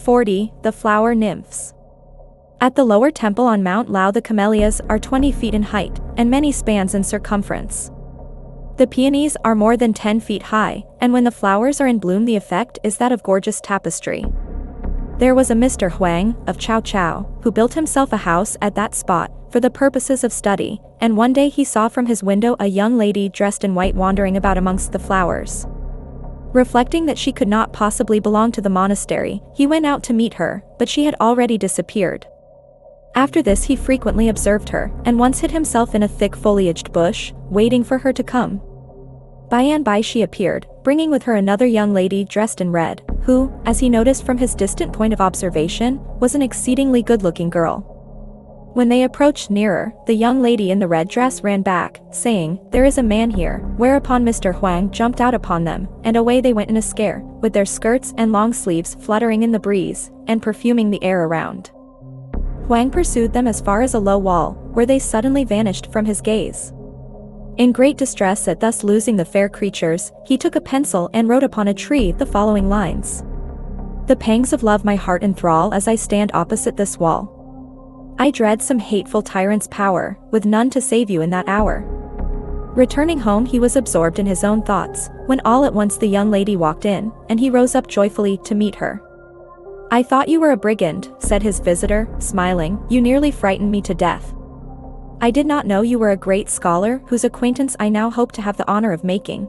40. The Flower Nymphs. At the lower temple on Mount Lao, the camellias are 20 feet in height, and many spans in circumference. The peonies are more than 10 feet high, and when the flowers are in bloom the effect is that of gorgeous tapestry. There was a Mr. Huang, of Chao Chao, who built himself a house at that spot, for the purposes of study, and one day he saw from his window a young lady dressed in white wandering about amongst the flowers. Reflecting that she could not possibly belong to the monastery, he went out to meet her, but she had already disappeared. After this he frequently observed her, and once hid himself in a thick foliaged bush, waiting for her to come. By and by she appeared, bringing with her another young lady dressed in red, who, as he noticed from his distant point of observation, was an exceedingly good-looking girl. When they approached nearer, the young lady in the red dress ran back, saying, "There is a man here," whereupon Mr. Huang jumped out upon them, and away they went in a scare, with their skirts and long sleeves fluttering in the breeze, and perfuming the air around. Huang pursued them as far as a low wall, where they suddenly vanished from his gaze. In great distress at thus losing the fair creatures, he took a pencil and wrote upon a tree the following lines. "The pangs of love my heart enthrall as I stand opposite this wall. I dread some hateful tyrant's power, with none to save you in that hour." Returning home he was absorbed in his own thoughts, when all at once the young lady walked in, and he rose up joyfully to meet her. "I thought you were a brigand," said his visitor, smiling, "you nearly frightened me to death. I did not know you were a great scholar whose acquaintance I now hope to have the honor of making."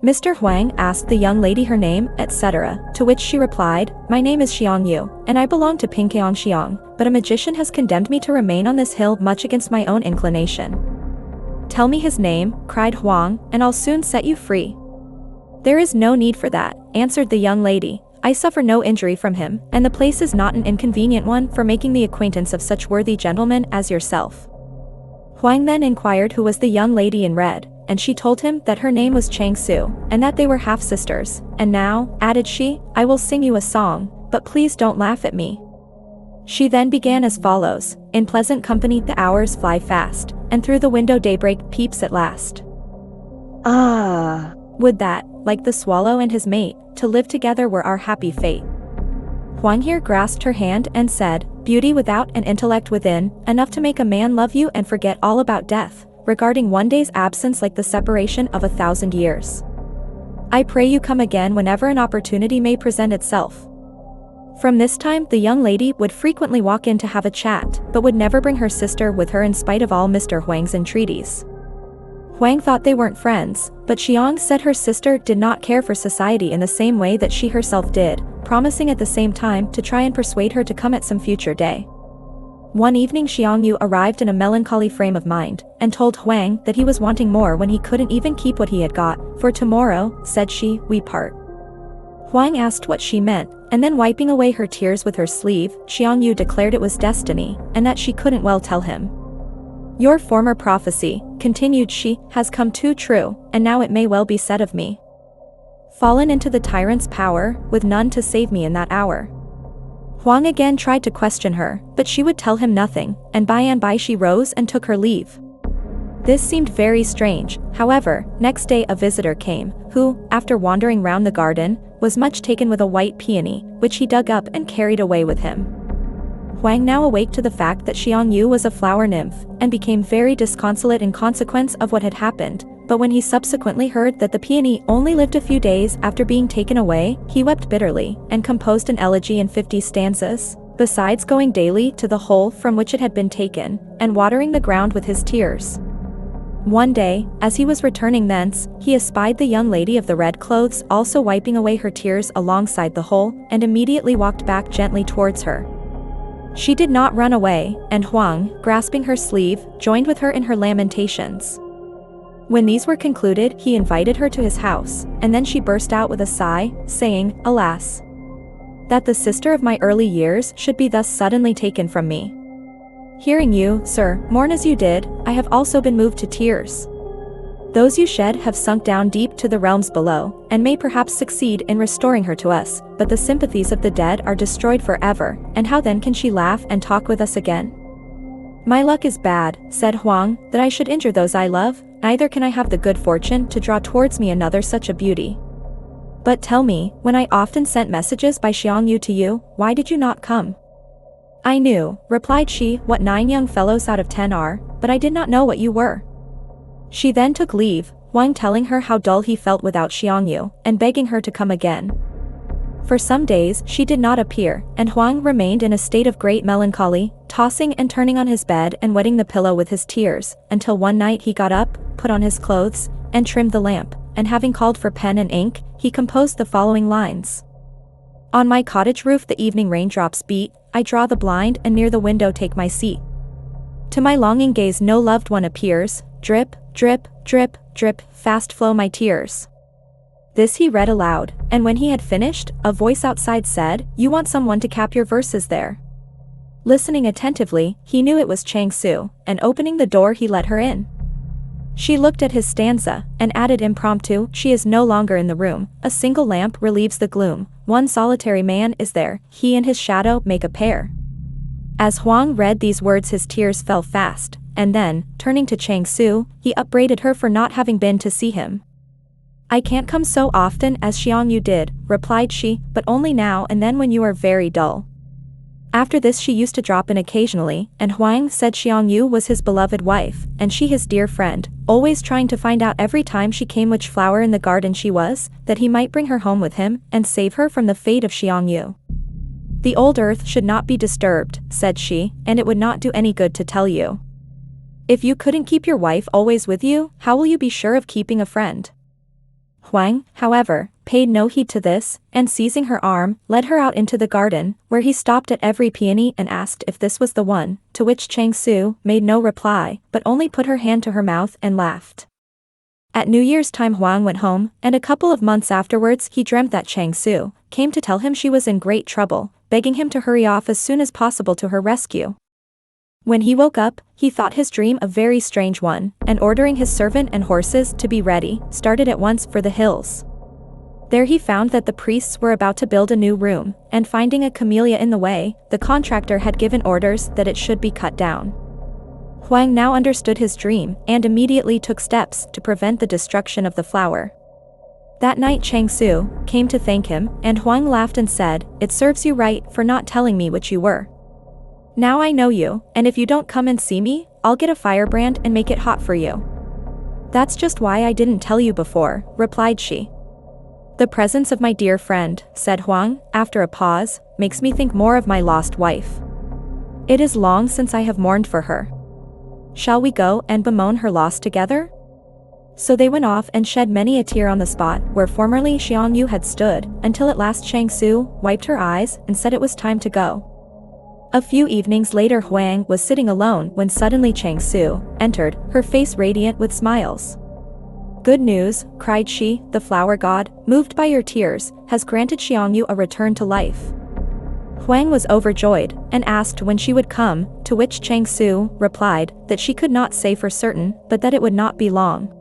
Mr. Huang asked the young lady her name, etc., to which she replied, "My name is Xiang Yu, and I belong to Pingyangxiang, but a magician has condemned me to remain on this hill much against my own inclination." "Tell me his name," cried Huang, "and I'll soon set you free." "There is no need for that," answered the young lady. "I suffer no injury from him, and the place is not an inconvenient one for making the acquaintance of such worthy gentlemen as yourself." Huang then inquired who was the young lady in red, and she told him that her name was Chang Su, and that they were half-sisters. "And now," added she, "I will sing you a song, but please don't laugh at me." She then began as follows: "In pleasant company the hours fly fast, and through the window daybreak peeps at last. Ah, would that, like the swallow and his mate, to live together were our happy fate." Huang here grasped her hand and said, "Beauty without and intellect within, enough to make a man love you and forget all about death, regarding one day's absence like the separation of 1,000 years. I pray you come again whenever an opportunity may present itself." From this time the young lady would frequently walk in to have a chat, but would never bring her sister with her in spite of all Mr. Huang's entreaties. Huang thought they weren't friends, but Xiang said her sister did not care for society in the same way that she herself did, promising at the same time to try and persuade her to come at some future day. One evening Xiang Yu arrived in a melancholy frame of mind, and told Huang that he was wanting more when he couldn't even keep what he had got. "For tomorrow," said she, "we part." Huang asked what she meant, and then wiping away her tears with her sleeve, Xiang Yu declared it was destiny, and that she couldn't well tell him. "Your former prophecy," continued she, "has come too true, and now it may well be said of me. Fallen into the tyrant's power, with none to save me in that hour." Huang again tried to question her, but she would tell him nothing, and by she rose and took her leave. This seemed very strange. However, next day a visitor came, who, after wandering round the garden, was much taken with a white peony, which he dug up and carried away with him. Huang now awake to the fact that Xiang Yu was a flower nymph, and became very disconsolate in consequence of what had happened, but when he subsequently heard that the peony only lived a few days after being taken away, he wept bitterly, and composed an elegy in 50 stanzas, besides going daily to the hole from which it had been taken, and watering the ground with his tears. One day, as he was returning thence, he espied the young lady of the red clothes also wiping away her tears alongside the hole, and immediately walked back gently towards her. She did not run away, and Huang, grasping her sleeve, joined with her in her lamentations. When these were concluded, he invited her to his house, and then she burst out with a sigh, saying, "Alas, that the sister of my early years should be thus suddenly taken from me. Hearing you, sir, mourn as you did, I have also been moved to tears. Those you shed have sunk down deep to the realms below, and may perhaps succeed in restoring her to us, but the sympathies of the dead are destroyed forever, and how then can she laugh and talk with us again? My luck is bad," said Huang, "that I should injure those I love, neither can I have the good fortune to draw towards me another such a beauty. But tell me, when I often sent messages by Xiangyu to you, why did you not come? I knew, replied she, what 9 young fellows out of 10 are, but I did not know what you were. She then took leave, Huang telling her how dull he felt without Xiangyu, and begging her to come again. For some days she did not appear, and Huang remained in a state of great melancholy, tossing and turning on his bed and wetting the pillow with his tears, until one night he got up, put on his clothes, and trimmed the lamp, and having called for pen and ink, he composed the following lines. On my cottage roof the evening raindrops beat, I draw the blind and near the window take my seat. To my longing gaze no loved one appears, drip, drip, drip, drip, fast flow my tears. This he read aloud, and when he had finished, a voice outside said, You want someone to cap your verses there. Listening attentively, he knew it was Chang Su, and opening the door he let her in. She looked at his stanza, and added impromptu, She is no longer in the room, a single lamp relieves the gloom, one solitary man is there, he and his shadow make a pair. As Huang read these words his tears fell fast, and then, turning to Chang Su, he upbraided her for not having been to see him. I can't come so often as Xiangyu did, replied she, but only now and then when you are very dull. After this she used to drop in occasionally, and Huang said Xiangyu was his beloved wife, and she his dear friend, always trying to find out every time she came which flower in the garden she was, that he might bring her home with him, and save her from the fate of Xiangyu. The old earth should not be disturbed, said she, and it would not do any good to tell you. If you couldn't keep your wife always with you, how will you be sure of keeping a friend? Huang, however, paid no heed to this, and seizing her arm, led her out into the garden, where he stopped at every peony and asked if this was the one, to which Chang Su made no reply, but only put her hand to her mouth and laughed. At New Year's time Huang went home, and a couple of months afterwards he dreamt that Chang Su came to tell him she was in great trouble, begging him to hurry off as soon as possible to her rescue. When he woke up, he thought his dream a very strange one, and ordering his servant and horses to be ready, started at once for the hills. There he found that the priests were about to build a new room, and finding a camellia in the way, the contractor had given orders that it should be cut down. Huang now understood his dream, and immediately took steps to prevent the destruction of the flower. That night Chang Su came to thank him, and Huang laughed and said, It serves you right for not telling me which you were. Now I know you, and if you don't come and see me, I'll get a firebrand and make it hot for you. That's just why I didn't tell you before, replied she. The presence of my dear friend, said Huang, after a pause, makes me think more of my lost wife. It is long since I have mourned for her. Shall we go and bemoan her loss together? So they went off and shed many a tear on the spot where formerly Xiangyu had stood, until at last Chang Su wiped her eyes and said it was time to go. A few evenings later Huang was sitting alone when suddenly Chang Su entered, her face radiant with smiles. Good news, cried she, the flower god, moved by your tears, has granted Xiangyu a return to life. Huang was overjoyed, and asked when she would come, to which Chang Su replied that she could not say for certain, but that it would not be long.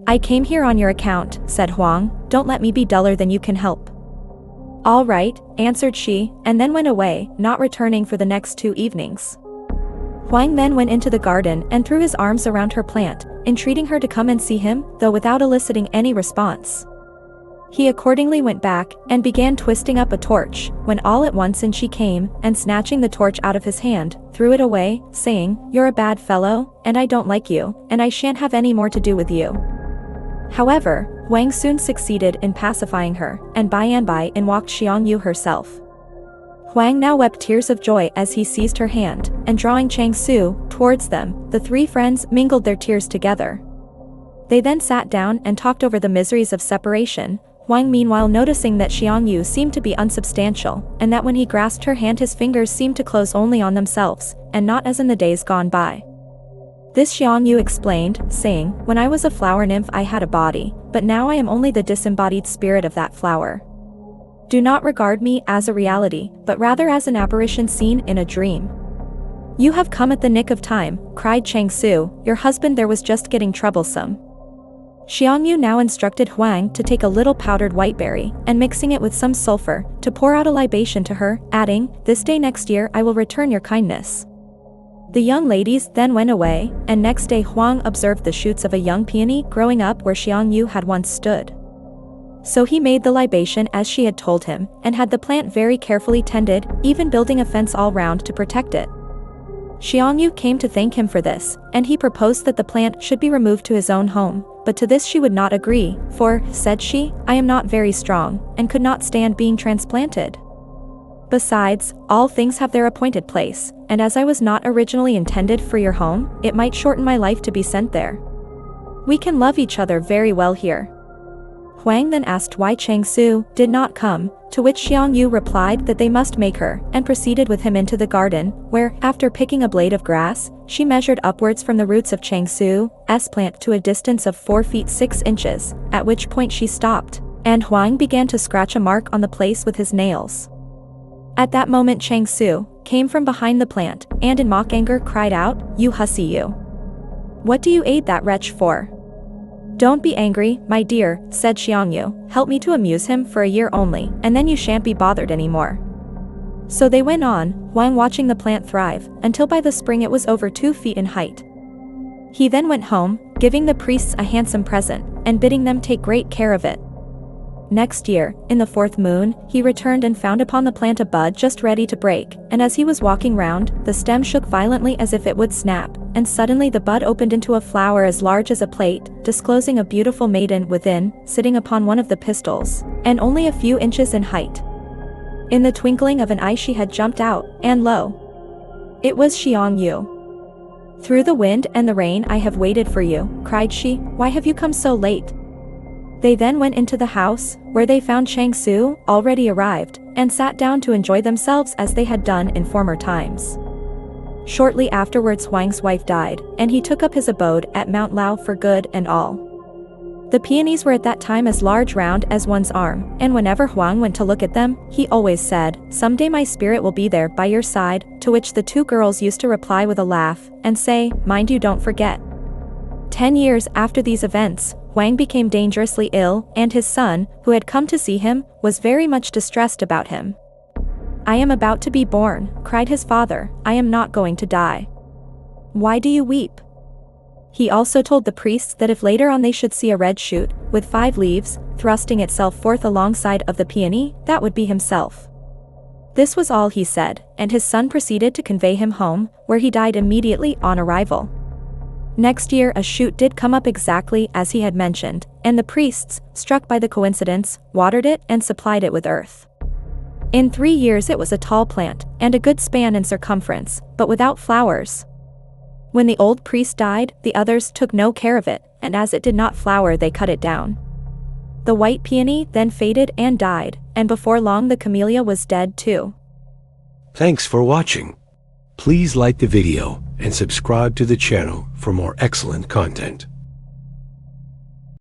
I came here on your account, said Huang, don't let me be duller than you can help. All right, answered she, and then went away, not returning for the next 2 evenings. Huang then went into the garden and threw his arms around her plant, entreating her to come and see him, though without eliciting any response. He accordingly went back, and began twisting up a torch, when all at once in she came, and snatching the torch out of his hand, threw it away, saying, You're a bad fellow, and I don't like you, and I shan't have any more to do with you. However, Huang soon succeeded in pacifying her, and by and by in walked Xiangyu herself. Huang now wept tears of joy as he seized her hand, and drawing Chang Su towards them, the 3 friends mingled their tears together. They then sat down and talked over the miseries of separation, Huang meanwhile noticing that Xiangyu seemed to be unsubstantial, and that when he grasped her hand his fingers seemed to close only on themselves, and not as in the days gone by. This Xiangyu explained, saying, When I was a flower nymph I had a body, but now I am only the disembodied spirit of that flower. Do not regard me as a reality, but rather as an apparition seen in a dream. You have come at the nick of time, cried Chang Su, your husband there was just getting troublesome. Xiangyu now instructed Huang to take a little powdered whiteberry, and mixing it with some sulfur, to pour out a libation to her, adding, This day next year I will return your kindness. The young ladies then went away, and next day Huang observed the shoots of a young peony growing up where Xiangyu had once stood. So he made the libation as she had told him, and had the plant very carefully tended, even building a fence all round to protect it. Xiangyu came to thank him for this, and he proposed that the plant should be removed to his own home, but to this she would not agree, for, said she, I am not very strong, and could not stand being transplanted. Besides, all things have their appointed place, and as I was not originally intended for your home, it might shorten my life to be sent there. We can love each other very well here. Huang then asked why Chang Su did not come, to which Xiangyu replied that they must make her, and proceeded with him into the garden, where, after picking a blade of grass, she measured upwards from the roots of Chang Su's plant to a distance of 4 feet 6 inches, at which point she stopped, and Huang began to scratch a mark on the place with his nails. At that moment Chang Su came from behind the plant, and in mock anger cried out, You hussy you! What do you aid that wretch for? Don't be angry, my dear, said Xiangyu, help me to amuse him for a year only, and then you shan't be bothered anymore. So they went on, Huang watching the plant thrive, until by the spring it was over 2 feet in height. He then went home, giving the priests a handsome present, and bidding them take great care of it. Next year, in the 4th moon, he returned and found upon the plant a bud just ready to break, and as he was walking round, the stem shook violently as if it would snap, and suddenly the bud opened into a flower as large as a plate, disclosing a beautiful maiden within, sitting upon one of the pistils, and only a few inches in height. In the twinkling of an eye she had jumped out, and lo! It was Xiangyu. Through the wind and the rain I have waited for you, cried she, why have you come so late? They then went into the house, where they found Chang Su already arrived, and sat down to enjoy themselves as they had done in former times. Shortly afterwards Huang's wife died, and he took up his abode at Mount Lao for good and all. The peonies were at that time as large round as one's arm, and whenever Huang went to look at them, he always said, Someday my spirit will be there by your side, to which the 2 girls used to reply with a laugh, and say, Mind you don't forget. 10 years after these events, Huang became dangerously ill, and his son, who had come to see him, was very much distressed about him. I am about to be born, cried his father, I am not going to die. Why do you weep? He also told the priests that if later on they should see a red shoot, with 5 leaves, thrusting itself forth alongside of the peony, that would be himself. This was all he said, and his son proceeded to convey him home, where he died immediately on arrival. Next year a shoot did come up exactly as he had mentioned, and the priests, struck by the coincidence, watered it and supplied it with earth. In 3 years it was a tall plant, and a good span in circumference, but without flowers. When the old priest died, the others took no care of it, and as it did not flower they cut it down. The white peony then faded and died, and before long the camellia was dead too. Thanks for watching. Please like the video and subscribe to the channel for more excellent content.